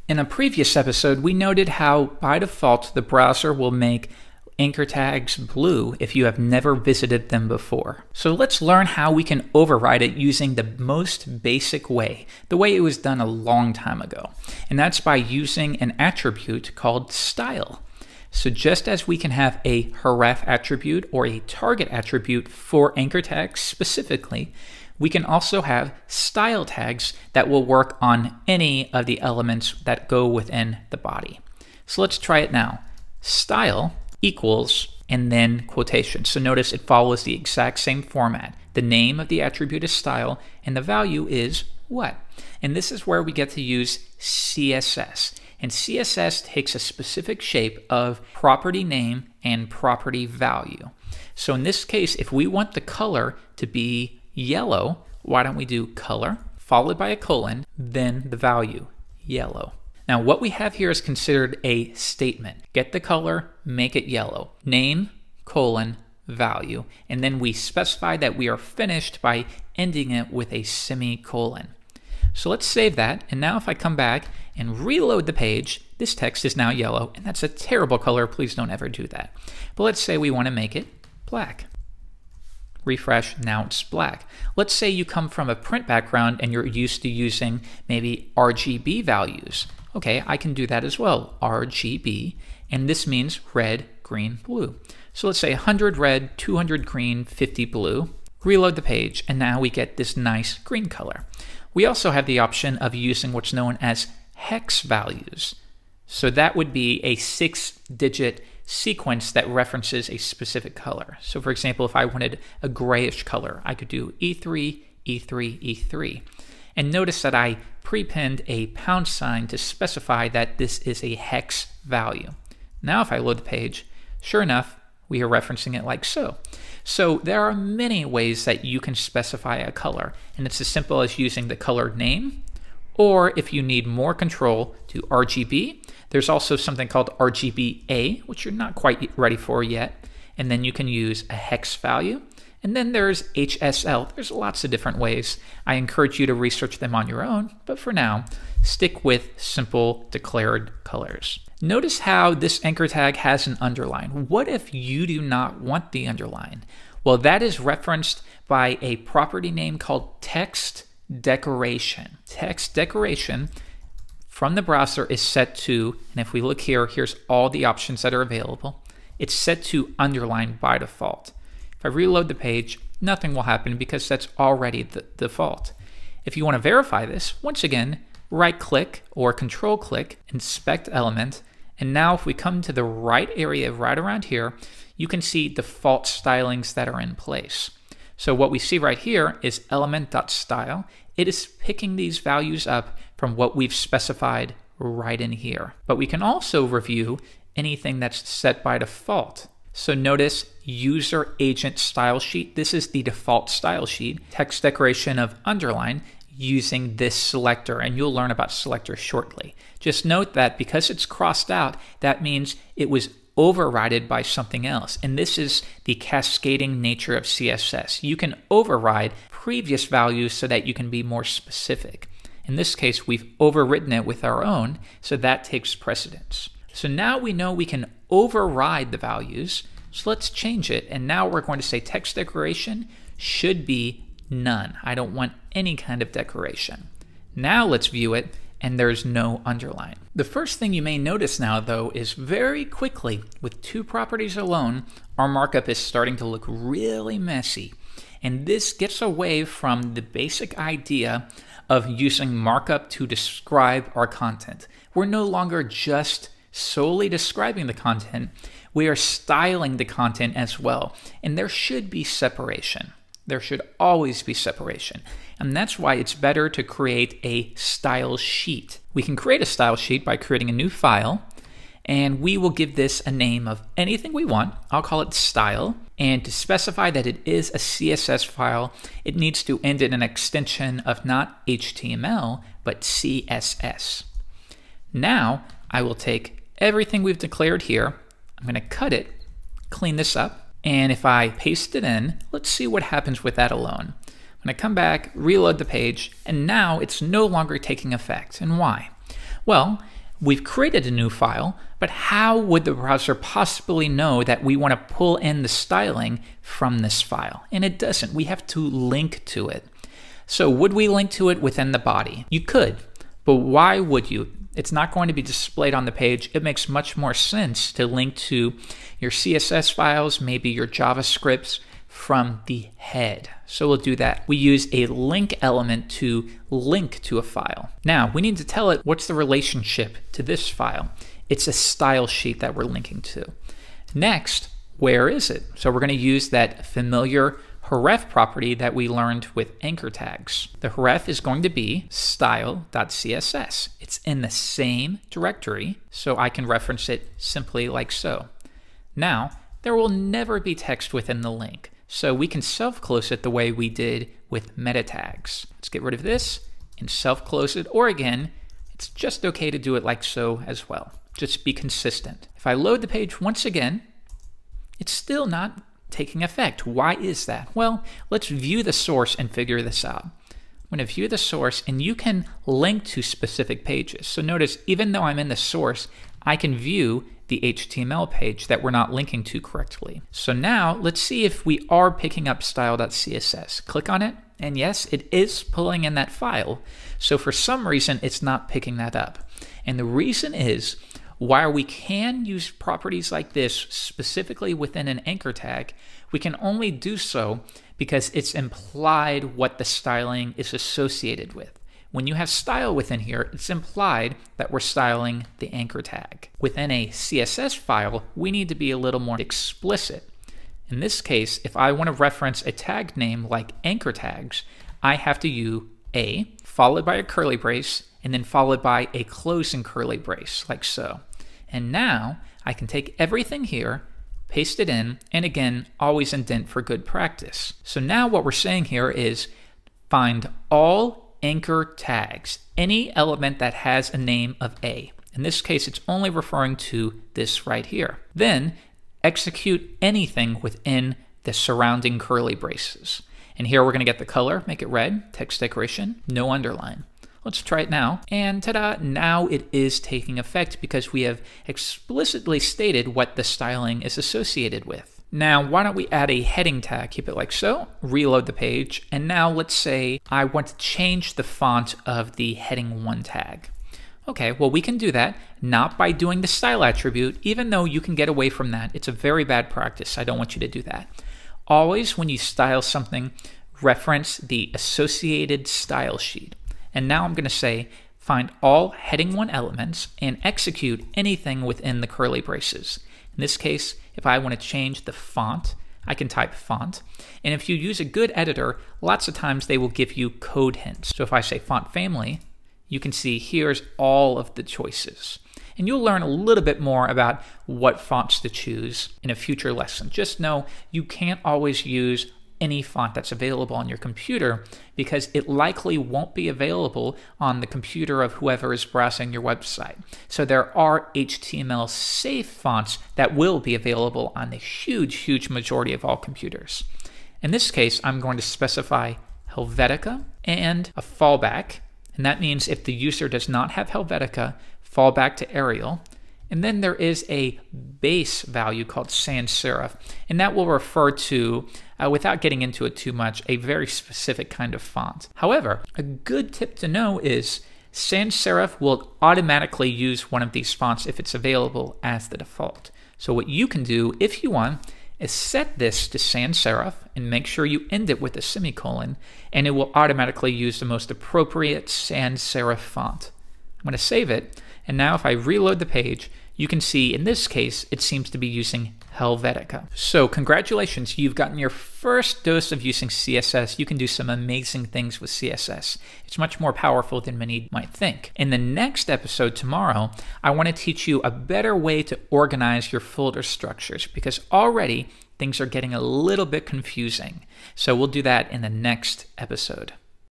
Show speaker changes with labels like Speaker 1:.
Speaker 1: In a previous episode, we noted how, by default, the browser will make anchor tags blue if you have never visited them before. So let's learn how we can override it using the most basic way, the way it was done a long time ago. And that's by using an attribute called style. So just as we can have a href attribute or a target attribute for anchor tags specifically, we can also have style tags that will work on any of the elements that go within the body. So let's try it now. Style equals and then quotation. So notice it follows the exact same format. The name of the attribute is style and the value is what? And this is where we get to use CSS. And CSS takes a specific shape of property name and property value. So in this case, if we want the color to be yellow, why don't we do color followed by a colon, then the value, yellow. Now what we have here is considered a statement. Get the color, make it yellow. Name, colon, value. And then we specify that we are finished by ending it with a semicolon. So let's save that. And now if I come back and reload the page, this text is now yellow, and that's a terrible color. Please don't ever do that. But let's say we want to make it black. Refresh, now it's black. Let's say you come from a print background and you're used to using maybe RGB values. Okay, I can do that as well, RGB, and this means red, green, blue. So let's say 100 red, 200 green, 50 blue. Reload the page, and now we get this nice green color. We also have the option of using what's known as hex values. So that would be a 6-digit sequence that references a specific color. So for example, if I wanted a grayish color, I could do E3, E3, E3. And notice that I prepinned a # to specify that this is a hex value. Now if I load the page, sure enough, we are referencing it like so. So there are many ways that you can specify a color, and it's as simple as using the color name, or if you need more control, to RGB. There's also something called RGBA, which you're not quite ready for yet. And then you can use a hex value. And then there's HSL. There's lots of different ways. I encourage you to research them on your own, but for now, stick with simple declared colors. Notice how this anchor tag has an underline. What if you do not want the underline? Well, that is referenced by a property name called text decoration. Text decoration from the browser is set to, and if we look here, here's all the options that are available. It's set to underline by default. If I reload the page, nothing will happen because that's already the default. If you want to verify this, once again, right click or control click, inspect element, and now if we come to the right area right around here, you can see default stylings that are in place. So what we see right here is element.style. It is picking these values up from what we've specified right in here. But we can also review anything that's set by default. So notice user agent style sheet. This is the default style sheet. Text decoration of underline using this selector, and you'll learn about selector shortly. Just note that because it's crossed out, that means it was overridden by something else. And this is the cascading nature of CSS. You can override previous values so that you can be more specific. In this case, we've overwritten it with our own, so that takes precedence. So now we know we can override the values, so let's change it. And now we're going to say text decoration should be none. I don't want any kind of decoration. Now let's view it, and there's no underline. The first thing you may notice now, though, is very quickly, with two properties alone, our markup is starting to look really messy. And this gets away from the basic idea of using markup to describe our content. We're no longer just solely describing the content, we are styling the content as well. And there should be separation. There should always be separation. And that's why it's better to create a style sheet. We can create a style sheet by creating a new file, and we will give this a name of anything we want. I'll call it style. And to specify that it is a CSS file, it needs to end in an extension of not HTML, but CSS. Now, I will take everything we've declared here. I'm going to cut it, clean this up, and if I paste it in, let's see what happens with that alone. I'm going to come back, reload the page, and now it's no longer taking effect. And why? Well, we've created a new file, but how would the browser possibly know that we want to pull in the styling from this file? And it doesn't. We have to link to it. So would we link to it within the body? You could, but why would you? It's not going to be displayed on the page. It makes much more sense to link to your CSS files, maybe your JavaScripts, from the head. So we'll do that. We use a link element to link to a file. Now we need to tell it what's the relationship to this file. It's a style sheet that we're linking to. Next, where is it? So we're going to use that familiar href property that we learned with anchor tags. The href is going to be style.css. It's in the same directory, so I can reference it simply like so. Now, there will never be text within the link, so we can self-close it the way we did with meta tags. Let's get rid of this and self-close it, or again, it's just okay to do it like so as well. Just be consistent. If I load the page once again, it's still not taking effect. Why is that? Well, let's view the source and figure this out. I'm going to view the source, and you can link to specific pages. So notice, even though I'm in the source, I can view the HTML page that we're not linking to correctly. So now let's see if we are picking up style.css. Click on it, and yes, it is pulling in that file. So for some reason, it's not picking that up. And the reason is, while we can use properties like this specifically within an anchor tag, we can only do so because it's implied what the styling is associated with. When you have style within here, it's implied that we're styling the anchor tag. Within a CSS file, we need to be a little more explicit. In this case, if I want to reference a tag name like anchor tags, I have to use a followed by a curly brace and then followed by a closing curly brace like so. And now I can take everything here, paste it in, and again, always indent for good practice. So now what we're saying here is find all anchor tags, any element that has a name of A. In this case, it's only referring to this right here. Then execute anything within the surrounding curly braces. And here we're going to get the color, make it red, text decoration, no underline. Let's try it now, and ta-da, now it is taking effect because we have explicitly stated what the styling is associated with. Now, why don't we add a heading tag? Keep it like so, reload the page, and now let's say I want to change the font of the heading 1 tag. Okay, well we can do that, not by doing the style attribute, even though you can get away from that. It's a very bad practice. I don't want you to do that. Always when you style something, reference the associated style sheet. And now I'm going to say, find all heading 1 elements and execute anything within the curly braces. In this case, if I want to change the font, I can type font. And if you use a good editor, lots of times they will give you code hints. So if I say font family, you can see here's all of the choices. And you'll learn a little bit more about what fonts to choose in a future lesson. Just know you can't always use any font that's available on your computer because it likely won't be available on the computer of whoever is browsing your website. So there are HTML safe fonts that will be available on the huge majority of all computers. In this case, I'm going to specify Helvetica and a fallback, and that means if the user does not have Helvetica, fall back to Arial. And then there is a base value called sans serif, and that will refer to, without getting into it too much, a very specific kind of font. However, a good tip to know is sans serif will automatically use one of these fonts if it's available as the default. So what you can do, if you want, is set this to sans serif and make sure you end it with a semicolon, and it will automatically use the most appropriate sans serif font. I'm going to save it. And now if I reload the page, you can see in this case, it seems to be using Helvetica. So congratulations, you've gotten your first dose of using CSS. You can do some amazing things with CSS. It's much more powerful than many might think. In the next episode tomorrow, I want to teach you a better way to organize your folder structures because already things are getting a little bit confusing. So we'll do that in the next episode.